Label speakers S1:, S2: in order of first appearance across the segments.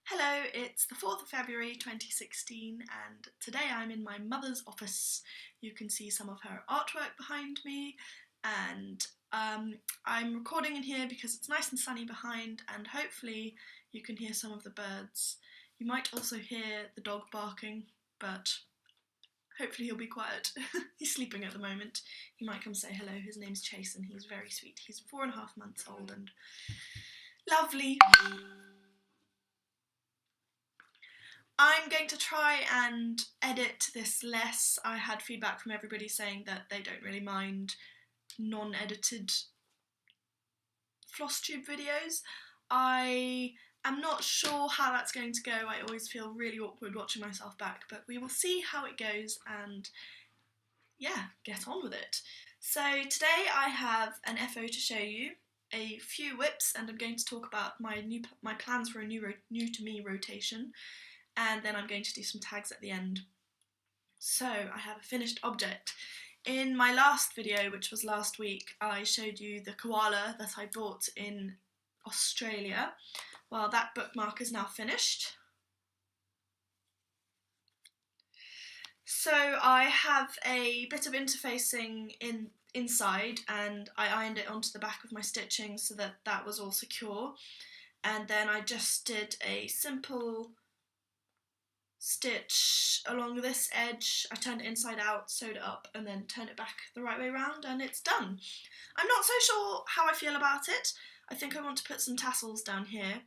S1: Hello, it's the 4th of February 2016 and today I'm in my mother's office. You can see some of her artwork behind me and I'm recording in here because it's nice and sunny behind and hopefully you can hear some of the birds. You might also hear the dog barking, but hopefully he'll be quiet. He's sleeping at the moment. He might come say hello. His name's Chase and he's very sweet. He's 4.5 months old and lovely. I'm going to try and edit this less. I had feedback from everybody saying that they don't really mind non-edited floss tube videos. I am not sure how that's going to go. I always feel really awkward watching myself back, but we will see how it goes and yeah, get on with it. So today I have an FO to show you, a few whips, and I'm going to talk about my plans for a new to me rotation. And then I'm going to do some tags at the end. So I have a finished object. In my last video, which was last week, I showed you the koala that I bought in Australia. Well, that bookmark is now finished. So I have a bit of interfacing inside and I ironed it onto the back of my stitching so that that was all secure. And then I just did a simple stitch along this edge. I turned it inside out, sewed it up, and then turned it back the right way around, and it's done. I'm not so sure how I feel about it. I think I want to put some tassels down here.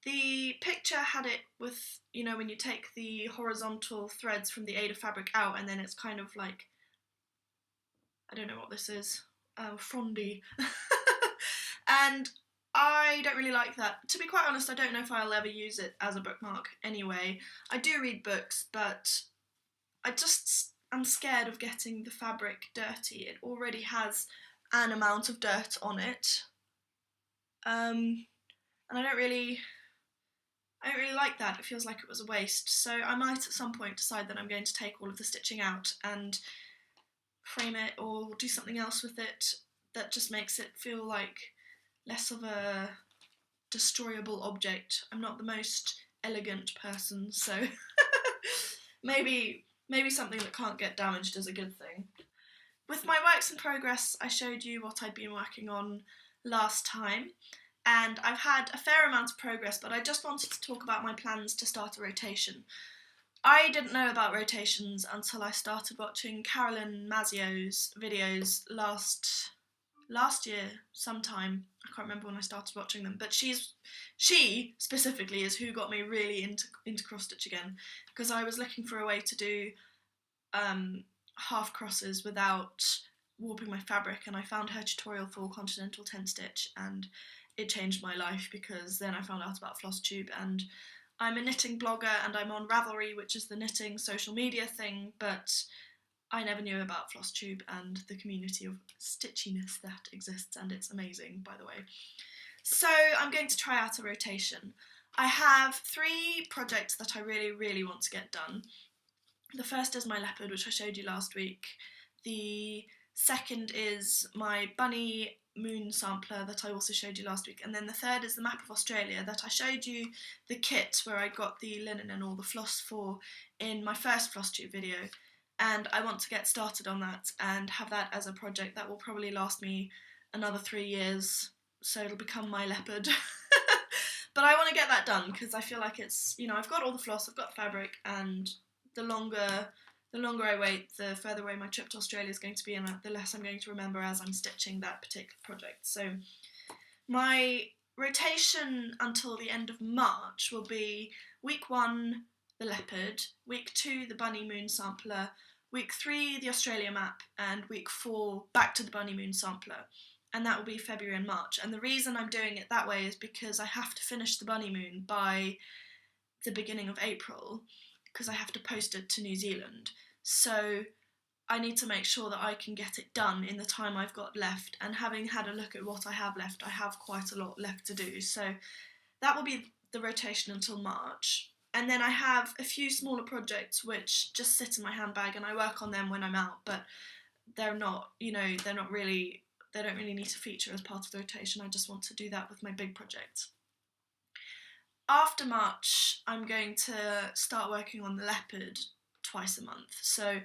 S1: The picture had it with, you know, when you take the horizontal threads from the Ada fabric out, and then it's kind of like, I don't know what this is, frondy. And I don't really like that. To be quite honest, I don't know if I'll ever use it as a bookmark anyway. I do read books, but I'm scared of getting the fabric dirty. It already has an amount of dirt on it. And I don't really like that. It feels like it was a waste. So I might at some point decide that I'm going to take all of the stitching out and frame it or do something else with it that just makes it feel like less of a destroyable object. I'm not the most elegant person, so maybe something that can't get damaged is a good thing. With my works in progress, I showed you what I'd been working on last time, and I've had a fair amount of progress, but I just wanted to talk about my plans to start a rotation. I didn't know about rotations until I started watching CAROLYN MAZZEO'S videos last year sometime. I can't remember when I started watching them, but she specifically is who got me really into cross stitch again, because I was looking for a way to do half crosses without warping my fabric, and I found her tutorial for Continental 10 stitch and it changed my life, because then I found out about floss tube, and I'm a knitting blogger and I'm on Ravelry, which is the knitting social media thing, but I never knew about floss tube and the community of stitchiness that exists, and it's amazing, by the way. So I'm going to try out a rotation. I have 3 projects that I really want to get done. The first is my leopard, which I showed you last week. The second is my bunny moon sampler that I also showed you last week, and then the third is the map of Australia that I showed you the kit where I got the linen and all the floss for in my first floss tube video. And I want to get started on that and have that as a project that will probably last me another 3 years, so it'll become my leopard. But I want to get that done because I feel like it's, you know, I've got all the floss, I've got fabric, and the longer I wait, the further away my trip to Australia is going to be, and the less I'm going to remember as I'm stitching that particular project. So my rotation until the end of March will be week 1, the leopard, week 2, the bunny moon sampler, week 3, the Australia map, and week 4, back to the bunny moon sampler. And that will be February and March. And the reason I'm doing it that way is because I have to finish the bunny moon by the beginning of April, because I have to post it to New Zealand. So I need to make sure that I can get it done in the time I've got left, and having had a look at what I have left, I have quite a lot left to do. So that will be the rotation until March. And then I have a few smaller projects which just sit in my handbag and I work on them when I'm out, but they're not, you know, they don't really need to feature as part of the rotation. I just want to do that with my big projects. after March, I'm going to start working on the leopard twice a month. So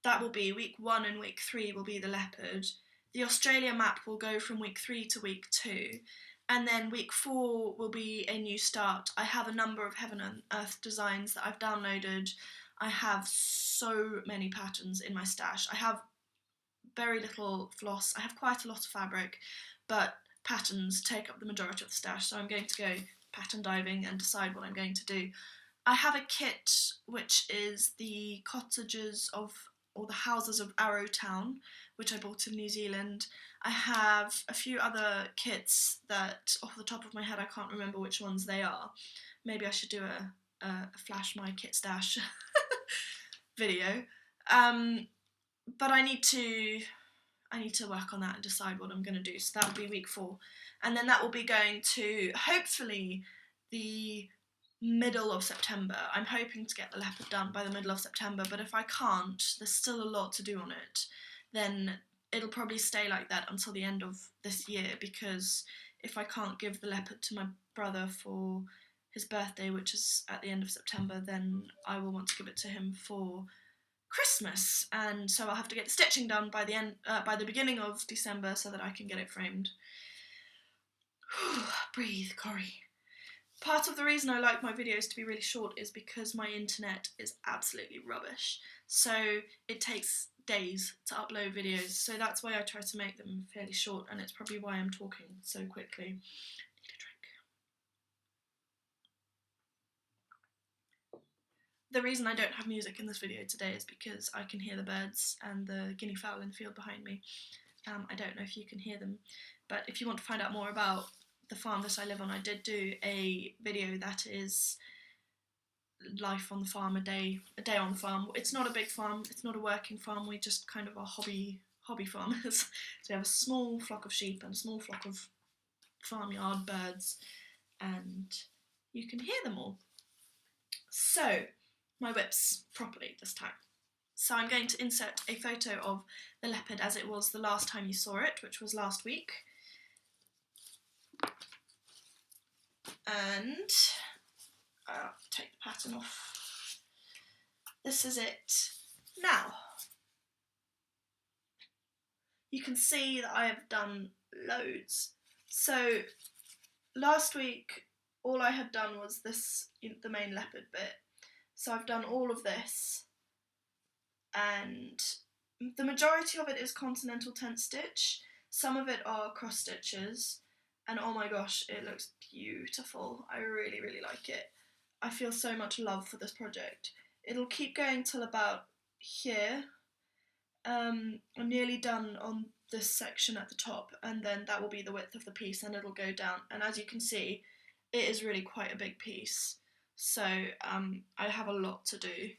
S1: that will be week 1 and week 3 will be the leopard. The Australia map will go from week 3 to week 2. And then week 4 will be a new start. I have a number of Heaven and Earth designs that I've downloaded. I have so many patterns in my stash. I have very little floss. I have quite a lot of fabric, but patterns take up the majority of the stash. So I'm going to go pattern diving and decide what I'm going to do. I have a kit which is the cottages of, or the houses of Arrowtown, which I bought in New Zealand. I have a few other kits that, off the top of my head, I can't remember which ones they are. Maybe I should do a flash my kit stash video. But I need to work on that and decide what I'm going to do. So that will be week 4. And then that will be going to, hopefully, the middle of September. I'm hoping to get the leopard done by the middle of September, but if I can't, there's still a lot to do on it, then it'll probably stay like that until the end of this year, because if I can't give the leopard to my brother for his birthday, which is at the end of September, then I will want to give it to him for Christmas, and so I'll have to get the stitching done by the beginning of December so that I can get it framed. Breathe, Corey. Part of the reason I like my videos to be really short is because my internet is absolutely rubbish. So it takes days to upload videos. So that's why I try to make them fairly short, and it's probably why I'm talking so quickly. Need a drink. The reason I don't have music in this video today is because I can hear the birds and the guinea fowl in the field behind me. I don't know if you can hear them, but if you want to find out more about the farm that I live on, I did do a video that is life on the farm, a day on the farm. It's not a big farm, it's not a working farm, we just kind of are hobby farmers. So we have a small flock of sheep and a small flock of farmyard birds, and you can hear them all. So, my whips properly this time. So I'm going to insert a photo of the leopard as it was the last time you saw it, which was last week. And I'll take the pattern off. This is it now. You can see that I have done loads. So last week all I had done was this, the main leopard bit. So I've done all of this, and the majority of it is continental tent stitch. Some of it are cross stitches. And oh my gosh, it looks beautiful. I really, really like it. I feel so much love for this project. It'll keep going till about here. I'm nearly done on this section at the top, and then that will be the width of the piece, and it'll go down. And as you can see, it is really quite a big piece. So I have a lot to do.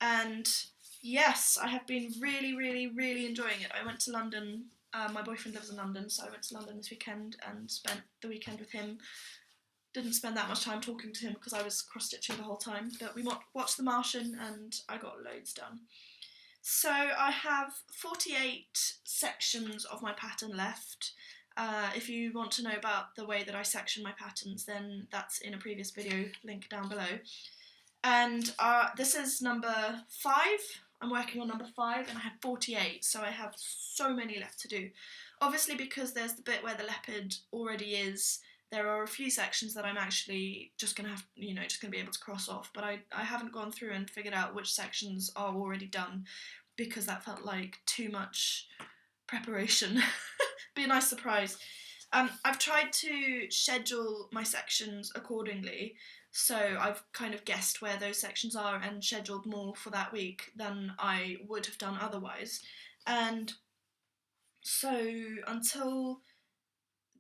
S1: And yes, I have been really, really, really enjoying it. I went to London. My boyfriend lives in London, so I went to London this weekend and spent the weekend with him. Didn't spend that much time talking to him because I was cross-stitching the whole time, but we watched The Martian and I got loads done. So I have 48 sections of my pattern left. If you want to know about the way that I section my patterns, then that's in a previous video, link down below. And this is number 5. I'm working on number 5 and I have 48, so I have so many left to do. Obviously, because there's the bit where the leopard already is, there are a few sections that I'm actually just going to have, just going to be able to cross off, but I haven't gone through and figured out which sections are already done, because that felt like too much preparation. Be a nice surprise. I've tried to schedule my sections accordingly, so I've kind of guessed where those sections are and scheduled more for that week than I would have done otherwise. And so until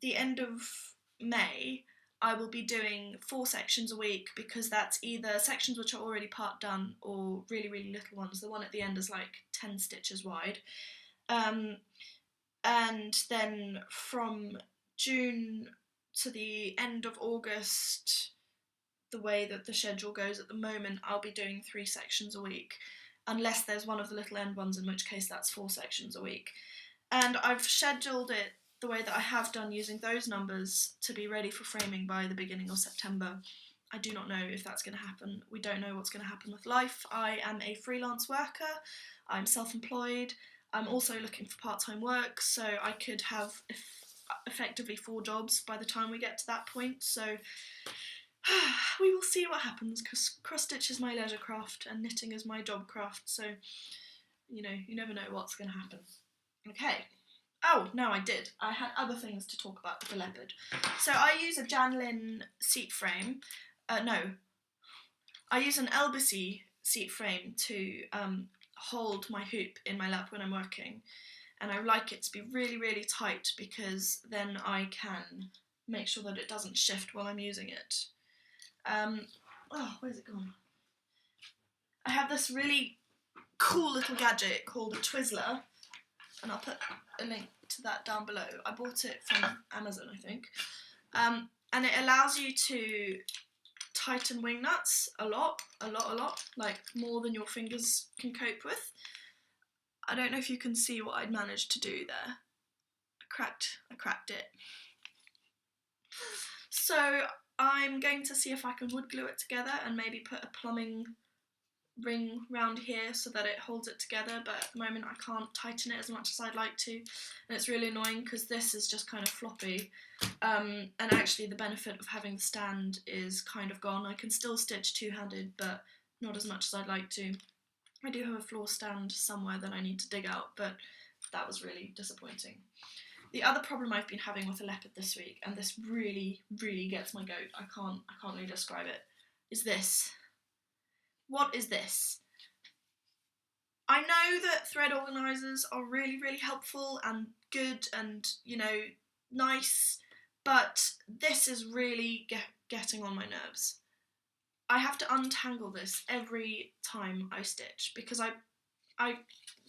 S1: the end of May, I will be doing 4 sections a week, because that's either sections which are already part done or really, really little ones. The one at the end is like 10 stitches wide. And then from June to the end of August, the way that the schedule goes at the moment, I'll be doing 3 sections a week, unless there's one of the little end ones, in which case that's 4 sections a week. And I've scheduled it the way that I have done, using those numbers to be ready for framing by the beginning of September. I do not know if that's going to happen. We don't know what's going to happen with life. I am a freelance worker. I'm self-employed. I'm also looking for part-time work, so I could have effectively 4 jobs by the time we get to that point. So we will see what happens, because cross-stitch is my leisure craft and knitting is my job craft. So, you know, you never know what's going to happen. Okay. Oh, no, I did. I had other things to talk about with the leopard. So I use a Janlin seat frame. I use an Elbacy seat frame to hold my hoop in my lap when I'm working. And I like it to be really, really tight, because then I can make sure that it doesn't shift while I'm using it. Where's it gone? I have this really cool little gadget called a Twizzler, and I'll put a link to that down below. I bought it from Amazon, I think. And it allows you to tighten wing nuts a lot, like more than your fingers can cope with. I don't know if you can see what I'd managed to do there. I cracked it. So I'm going to see if I can wood glue it together and maybe put a plumbing ring round here so that it holds it together, but at the moment I can't tighten it as much as I'd like to, and it's really annoying because this is just kind of floppy, and actually the benefit of having the stand is kind of gone. I can still stitch two-handed, but not as much as I'd like to. I do have a floor stand somewhere that I need to dig out, but that was really disappointing. The other problem I've been having with the leopard this week, and this really, really gets my goat, I can't really describe it, is this. What is this? I know that thread organisers are really, really helpful and good and, you know, nice, but this is really getting on my nerves. I have to untangle this every time I stitch, because I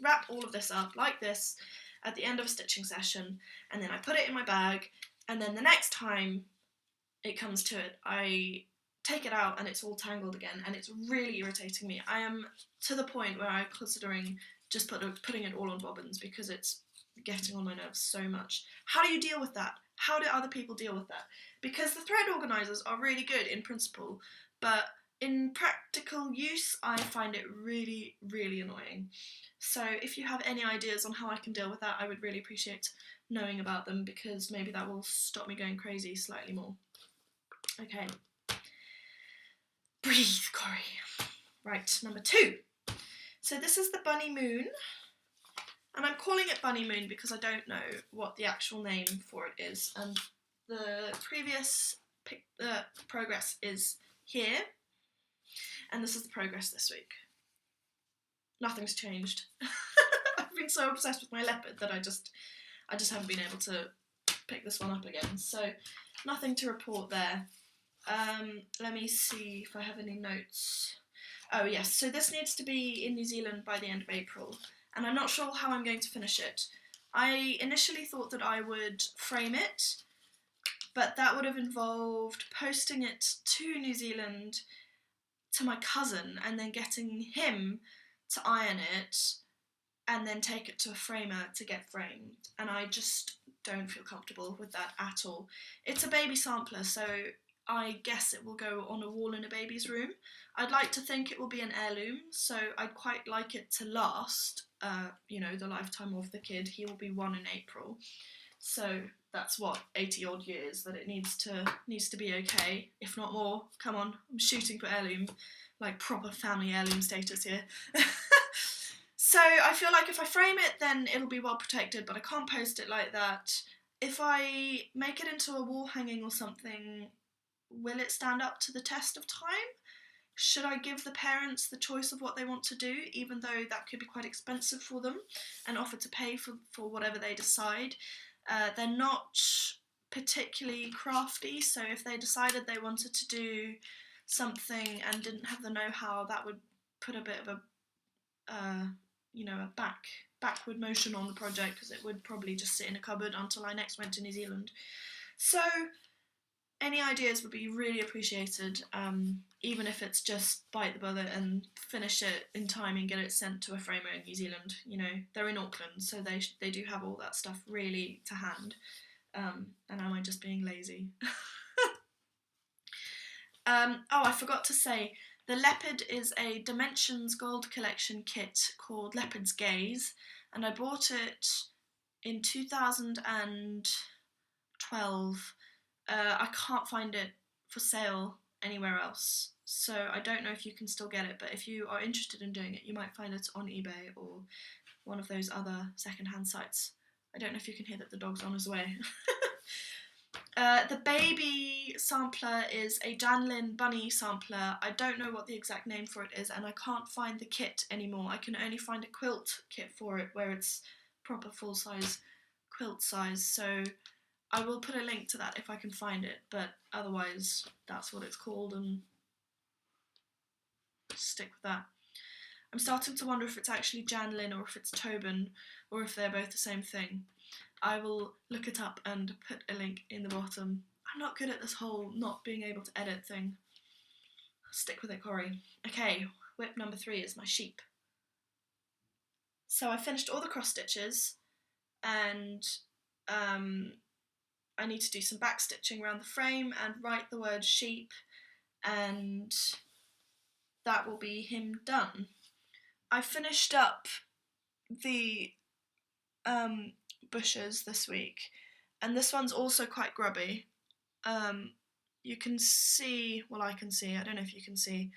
S1: wrap all of this up like this at the end of a stitching session, and then I put it in my bag, and then the next time it comes to it, I take it out and it's all tangled again, and it's really irritating me. I am to the point where I'm considering just putting it all on bobbins, because it's getting on my nerves so much. How do you deal with that? How do other people deal with that? Because the thread organisers are really good in principle, but in practical use I find it really, really annoying. So if you have any ideas on how I can deal with that, I would really appreciate knowing about them, because maybe that will stop me going crazy slightly more. Okay. Breathe, Corey. Right, number 2. So this is the Bunny Moon, and I'm calling it Bunny Moon because I don't know what the actual name for it is, and the previous progress is here, and this is the progress this week. Nothing's changed. I've been so obsessed with my leopard that I just haven't been able to pick this one up again, so nothing to report there. Let me see if I have any notes. Oh yes, so this needs to be in New Zealand by the end of April, and I'm not sure how I'm going to finish it. I initially thought that I would frame it, but that would have involved posting it to New Zealand to my cousin and then getting him to iron it and then take it to a framer to get framed, and I just don't feel comfortable with that at all. It's a baby sampler, so I guess it will go on a wall in a baby's room. I'd like to think it will be an heirloom, so I'd quite like it to last, you know, the lifetime of the kid. He will be 1 in April, so that's what, 80 odd years that it needs to be okay, if not more. Come on, I'm shooting for heirloom, like proper family heirloom status here. So I feel like if I frame it, then it'll be well protected, but I can't post it like that. If I make it into a wall hanging or something, will it stand up to the test of time? Should I give the parents the choice of what they want to do, even though that could be quite expensive for them, and offer to pay for whatever they decide? They're not particularly crafty, so if they decided they wanted to do something and didn't have the know-how, that would put a bit of a backward motion on the project, because it would probably just sit in a cupboard until I next went to New Zealand. So Any ideas would be really appreciated, even if it's just bite the bullet and finish it in time and get it sent to a framer in New Zealand. You know, they're in Auckland, so they do have all that stuff really to hand. And am I just being lazy? Oh, I forgot to say, the Leopard is a Dimensions Gold Collection kit called Leopards Gaze, and I bought it in 2012. I can't find it for sale anywhere else, so I don't know if you can still get it, but if you are interested in doing it, you might find it on eBay or one of those other second-hand sites. I don't know if you can hear that the dog's on his way. The baby sampler is a Janlin bunny sampler. I don't know what the exact name for it is, and I can't find the kit anymore. I can only find a quilt kit for it where it's proper full-size quilt size, so I will put a link to that if I can find it, but otherwise that's what it's called and stick with that. I'm starting to wonder if it's actually Janlin or if it's Tobin or if they're both the same thing. I will look it up and put a link in the bottom. I'm not good at this whole not being able to edit thing. Stick with it, Corey. Okay, whip number 3 is my sheep. So I finished all the cross stitches and I need to do some back stitching around the frame and write the word sheep, and that will be him done. I finished up the bushes this week, and this one's also quite grubby. You can see, well, I can see, I don't know if you can see,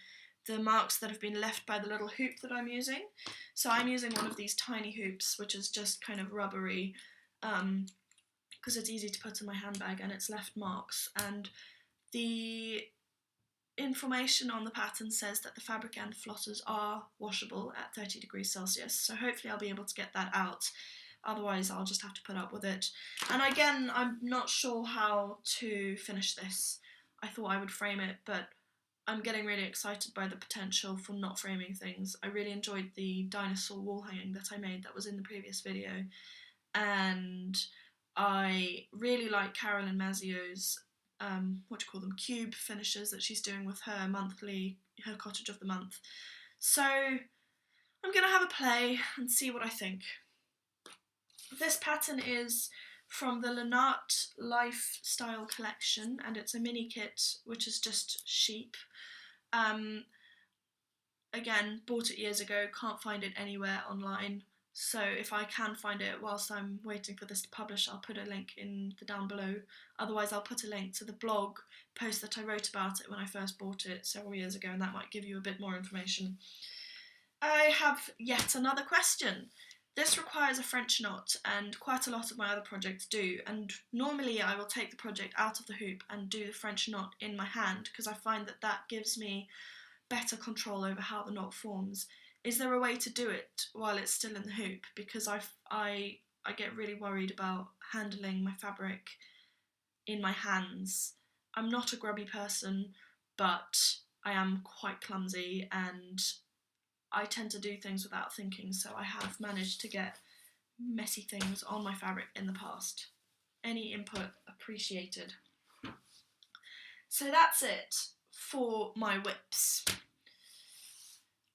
S1: the marks that have been left by the little hoop that I'm using. So I'm using one of these tiny hoops, which is just kind of rubbery, because it's easy to put in my handbag, and it's left marks. And the information on the pattern says that the fabric and the flossers are washable at 30 degrees Celsius, so hopefully I'll be able to get that out. Otherwise I'll just have to put up with it. And again, I'm not sure how to finish this. I thought I would frame it, but I'm getting really excited by the potential for not framing things. I really enjoyed the dinosaur wall hanging that I made that was in the previous video, and I really like CAROLYN MAZZEO'S cube finishes that she's doing with her cottage of the month. So I'm gonna have a play and see what I think. This pattern is from the Lynart Lifestyle collection, and it's a mini kit which is just sheep. Again, bought it years ago, can't find it anywhere online. So if I can find it whilst I'm waiting for this to publish, I'll put a link in the down below. Otherwise I'll put a link to the blog post that I wrote about it when I first bought it several years ago, and that might give you a bit more information. I have yet another question. This requires a French knot, and quite a lot of my other projects do, and normally I will take the project out of the hoop and do the French knot in my hand, because I find that that gives me better control over how the knot forms. Is there a way to do it while it's still in the hoop? Because I get really worried about handling my fabric in my hands. I'm not a grubby person, but I am quite clumsy and I tend to do things without thinking, so I have managed to get messy things on my fabric in the past. Any input appreciated. So that's it for my whips.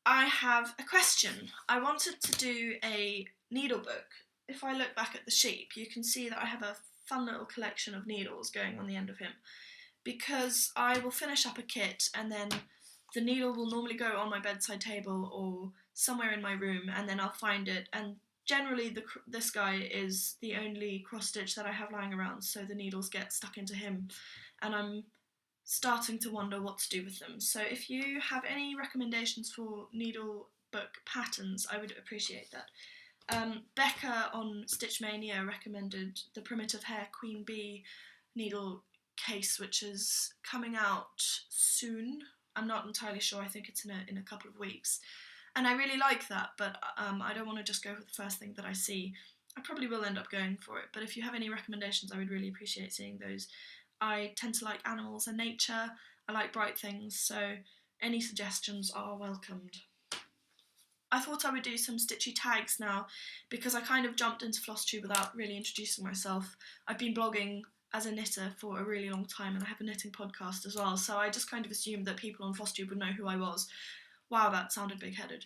S1: I have a question. I wanted to do a needle book. If I look back at the sheep, you can see that I have a fun little collection of needles going on the end of him, because I will finish up a kit and then the needle will normally go on my bedside table or somewhere in my room, and then I'll find it, and generally this guy is the only cross stitch that I have lying around, so the needles get stuck into him, and I'm starting to wonder what to do with them. So if you have any recommendations for needle book patterns, I would appreciate that. Becca on Stitch Mania recommended the Primitive Hair Queen Bee needle case, which is coming out soon. I'm not entirely sure, I think it's in a couple of weeks. And I really like that, but I don't want to just go with the first thing that I see. I probably will end up going for it, but if you have any recommendations, I would really appreciate seeing those. I tend to like animals and nature, I like bright things, so any suggestions are welcomed. I thought I would do some stitchy tags now, because I kind of jumped into FlossTube without really introducing myself. I've been blogging as a knitter for a really long time, and I have a knitting podcast as well, so I just kind of assumed that people on FlossTube would know who I was. Wow, that sounded big-headed.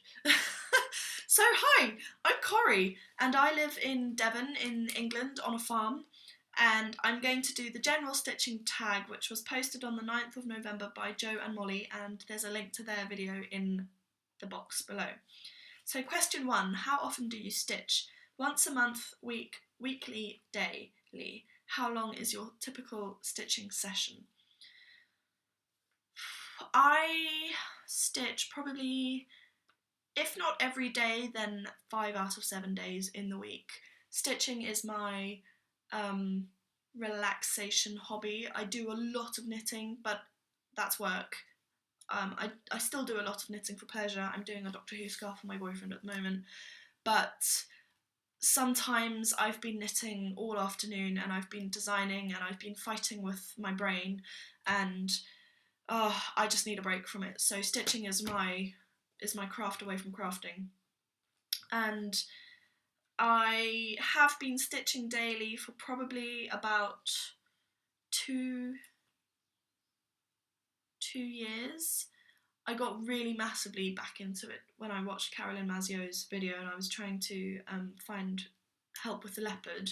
S1: So hi, I'm Corrie, and I live in Devon in England on a farm, and I'm going to do the general stitching tag, which was posted on the 9th of November by Joe and Molly, and there's a link to their video in the box below. So question 1, how often do you stitch? Once a month, weekly, daily. How long is your typical stitching session? I stitch probably, if not every day, then 5 out of 7 days in the week. Stitching is my relaxation hobby. I do a lot of knitting, but that's work. I still do a lot of knitting for pleasure. I'm doing a Doctor Who scarf for my boyfriend at the moment, but sometimes I've been knitting all afternoon, and I've been designing, and I've been fighting with my brain, and I just need a break from it. So stitching is my craft away from crafting. And I have been stitching daily for probably about two years. I got really massively back into it when I watched CAROLYN MAZZEO'S video, and I was trying to find help with the Leopard.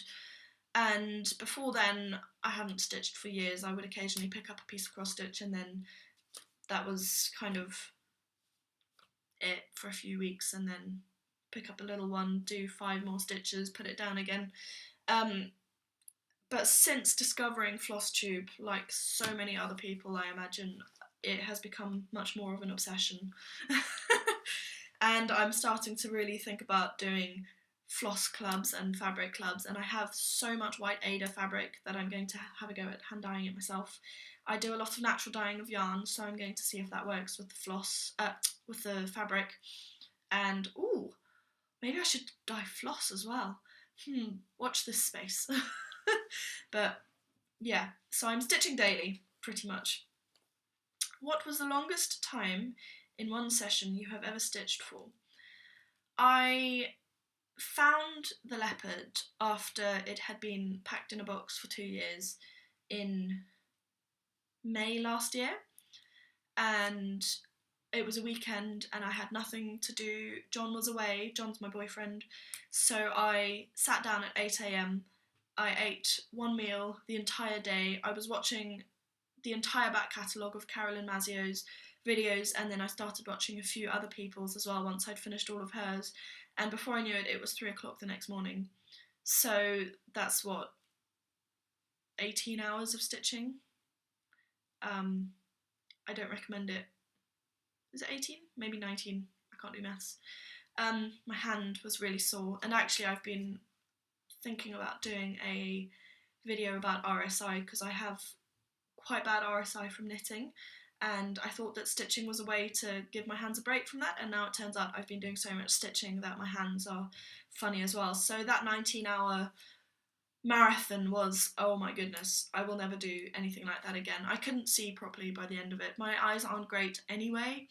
S1: And before then, I hadn't stitched for years. I would occasionally pick up a piece of cross stitch, and then that was kind of it for a few weeks, and then pick up a little one, do 5 more stitches, put it down again. But since discovering FlossTube, like so many other people, I imagine, it has become much more of an obsession. And I'm starting to really think about doing floss clubs and fabric clubs, and I have so much white Ada fabric that I'm going to have a go at hand dyeing it myself. I do a lot of natural dyeing of yarn, so I'm going to see if that works with the floss, with the fabric. And ooh, maybe I should dye floss as well. Watch this space. But yeah, so I'm stitching daily, pretty much. What was the longest time in one session you have ever stitched for? I found the Leopard after it had been packed in a box for 2 years in May last year, and it was a weekend and I had nothing to do. John was away, John's my boyfriend, so I sat down at 8 a.m. I ate one meal the entire day. I was watching the entire back catalogue of CAROLYN MAZZEO'S videos, and then I started watching a few other people's as well once I'd finished all of hers, and before I knew it, it was 3 o'clock the next morning. So that's what, 18 hours of stitching? I don't recommend it. Is it 18? Maybe 19. I can't do maths. My hand was really sore, and actually I've been thinking about doing a video about RSI because I have quite bad RSI from knitting, and I thought that stitching was a way to give my hands a break from that, and now it turns out I've been doing so much stitching that my hands are funny as well. So that 19-hour marathon was, oh my goodness, I will never do anything like that again. I couldn't see properly by the end of it. My eyes aren't great anyway,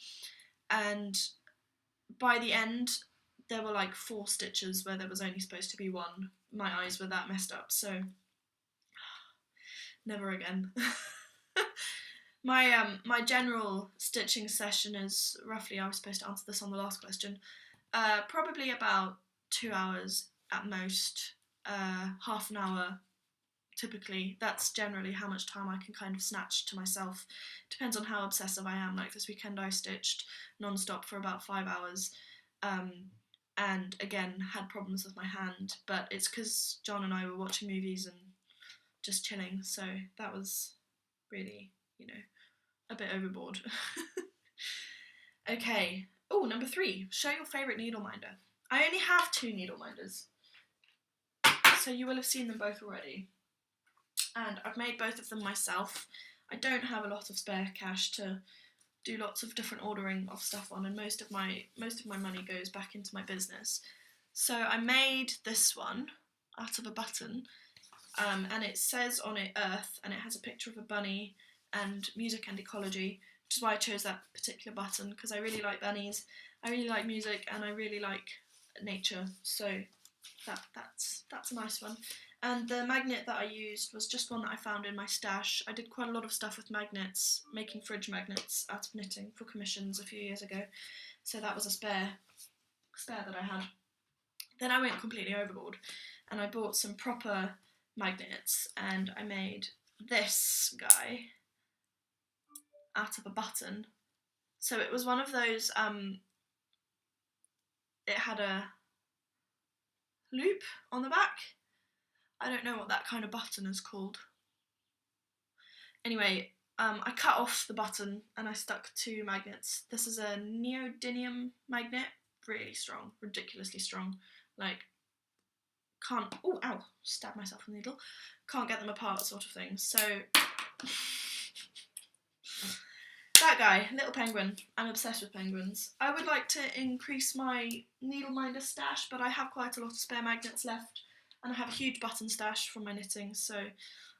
S1: and by the end there were like 4 stitches where there was only supposed to be 1. My eyes were that messed up, so never again. My general stitching session is roughly, I was supposed to answer this on the last question, probably about 2 hours at most, half an hour typically. That's generally how much time I can kind of snatch to myself. Depends on how obsessive I am. Like this weekend I stitched non-stop for about 5 hours, and again had problems with my hand, but it's because John and I were watching movies and just chilling, so that was really, a bit overboard. Okay, number 3, show your favourite needle minder. I only have 2 needle minders, so you will have seen them both already, and I've made both of them myself. I don't have a lot of spare cash to do lots of different ordering of stuff on, and most of my money goes back into my business. So I made this one out of a button, and it says on it Earth, and it has a picture of a bunny and music and ecology, which is why I chose that particular button, because I really like bunnies, I really like music, and I really like nature, so that's a nice one. And the magnet that I used was just one that I found in my stash. I did quite a lot of stuff with magnets, making fridge magnets out of knitting for commissions a few years ago. So that was a spare that I had. Then I went completely overboard and I bought some proper magnets and I made this guy out of a button. So it was one of those, it had a loop on the back. I don't know what that kind of button is called. Anyway, I cut off the button and I stuck two magnets. This is a neodymium magnet, really strong, ridiculously strong. Like, can't, oh, ow, stabbed myself with a needle. Can't get them apart sort of thing. So, that guy, little penguin. I'm obsessed with penguins. I would like to increase my needle minder stash, but I have quite a lot of spare magnets left. And I have a huge button stash from my knitting, so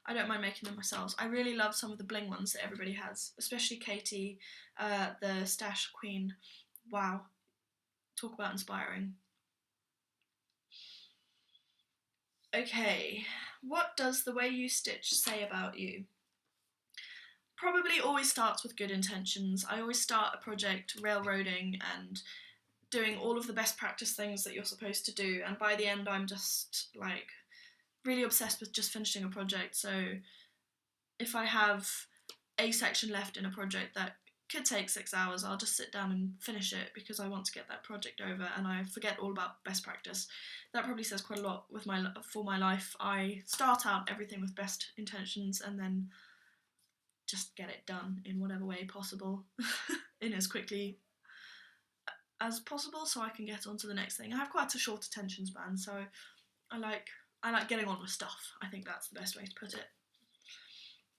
S1: I don't mind making them myself. I really love some of the bling ones that everybody has, especially Katie, the stash queen. Wow, talk about inspiring. Okay, what does the way you stitch say about you? Probably always starts with good intentions. I always start a project railroading and doing all of the best practice things that you're supposed to do, and by the end I'm just like really obsessed with just finishing a project. So if I have a section left in a project that could take 6 hours, I'll just sit down and finish it because I want to get that project over and I forget all about best practice. That probably says quite a lot with for my life. I start out everything with best intentions and then just get it done in whatever way possible in as quickly as possible so I can get on to the next thing. I have quite a short attention span, so I like getting on with stuff. I think that's the best way to put it.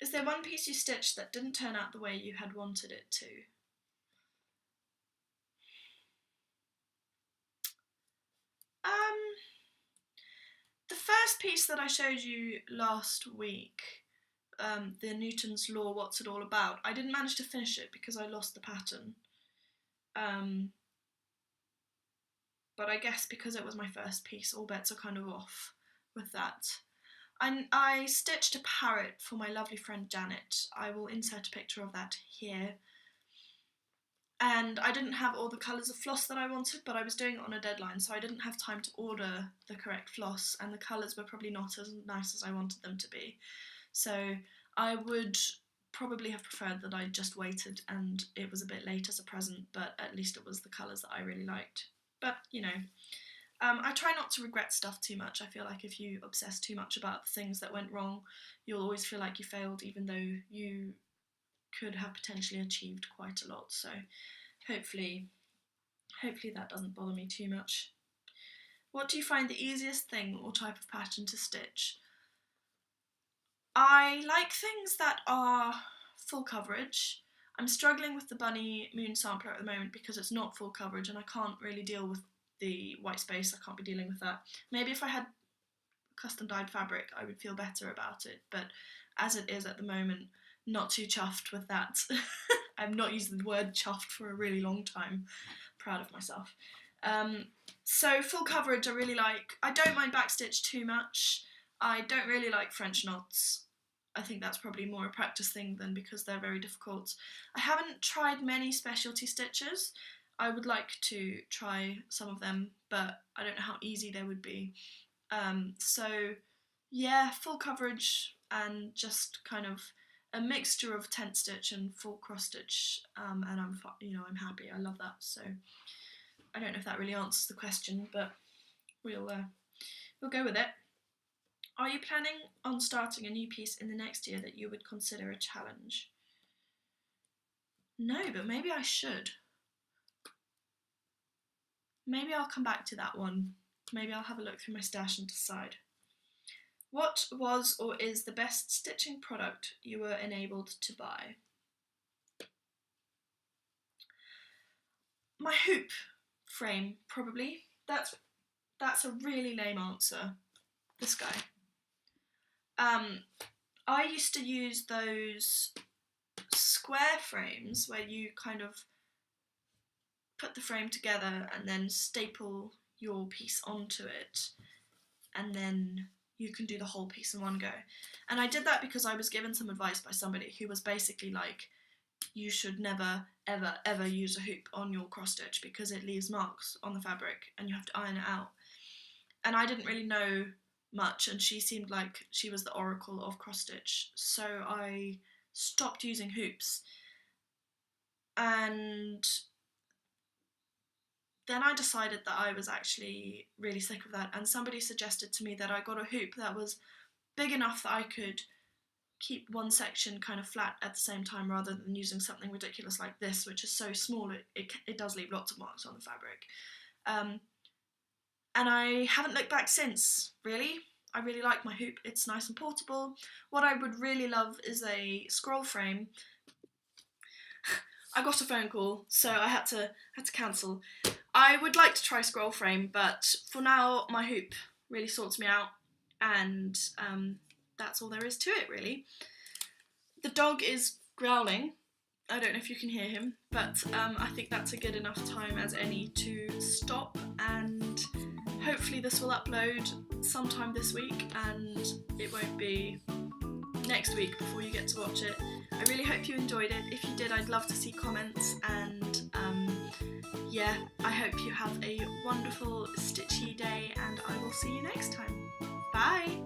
S1: Is there one piece you stitched that didn't turn out the way you had wanted it to? The first piece that I showed you last week, the Newton's Law, What's It All About, I didn't manage to finish it because I lost the pattern. But I guess because it was my first piece, all bets are kind of off with that. I stitched a parrot for my lovely friend Janet. I will insert a picture of that here. And I didn't have all the colours of floss that I wanted, but I was doing it on a deadline, so I didn't have time to order the correct floss, and the colours were probably not as nice as I wanted them to be. So I would probably have preferred that I just waited and it was a bit late as a present, but at least it was the colours that I really liked. But, you know, I try not to regret stuff too much. I feel like if you obsess too much about the things that went wrong, you'll always feel like you failed, even though you could have potentially achieved quite a lot. So hopefully that doesn't bother me too much. What do you find the easiest thing or type of pattern to stitch? I like things that are full coverage. I'm struggling with the Bunny Moon Sampler at the moment because it's not full coverage and I can't really deal with the white space. I can't be dealing with that. Maybe if I had custom dyed fabric I would feel better about it, but as it is at the moment, not too chuffed with that. I've not used the word chuffed for a really long time. Proud of myself. So full coverage I really like. I don't mind backstitch too much. I don't really like French knots. I think that's probably more a practice thing than because they're very difficult. I haven't tried many specialty stitches. I would like to try some of them, but I don't know how easy they would be. So yeah, full coverage and just kind of a mixture of tent stitch and full cross stitch, and I'm happy. I love that. So I don't know if that really answers the question, but we'll go with it. Are you planning on starting a new piece in the next year that you would consider a challenge? No, but maybe I should. Maybe I'll come back to that one. Maybe I'll have a look through my stash and decide. What was or is the best stitching product you were enabled to buy? My hoop frame, probably. That's a really lame answer. This guy. I used to use those square frames where you kind of put the frame together and then staple your piece onto it and then you can do the whole piece in one go. And I did that because I was given some advice by somebody who was basically like, you should never, ever, ever use a hoop on your cross stitch because it leaves marks on the fabric and you have to iron it out. And I didn't really know much, and she seemed like she was the oracle of cross stitch, so I stopped using hoops. And then I decided that I was actually really sick of that, and somebody suggested to me that I got a hoop that was big enough that I could keep one section kind of flat at the same time rather than using something ridiculous like this, which is so small it does leave lots of marks on the fabric. And I haven't looked back since, really. I really like my hoop, it's nice and portable. What I would really love is a scroll frame. I got a phone call, so I had to cancel. I would like to try scroll frame, but for now my hoop really sorts me out, and that's all there is to it, really. The dog is growling. I don't know if you can hear him, but I think that's a good enough time as any to stop, and hopefully this will upload sometime this week and it won't be next week before you get to watch it. I really hope you enjoyed it. If you did, I'd love to see comments, and yeah, I hope you have a wonderful stitchy day, and I will see you next time. Bye!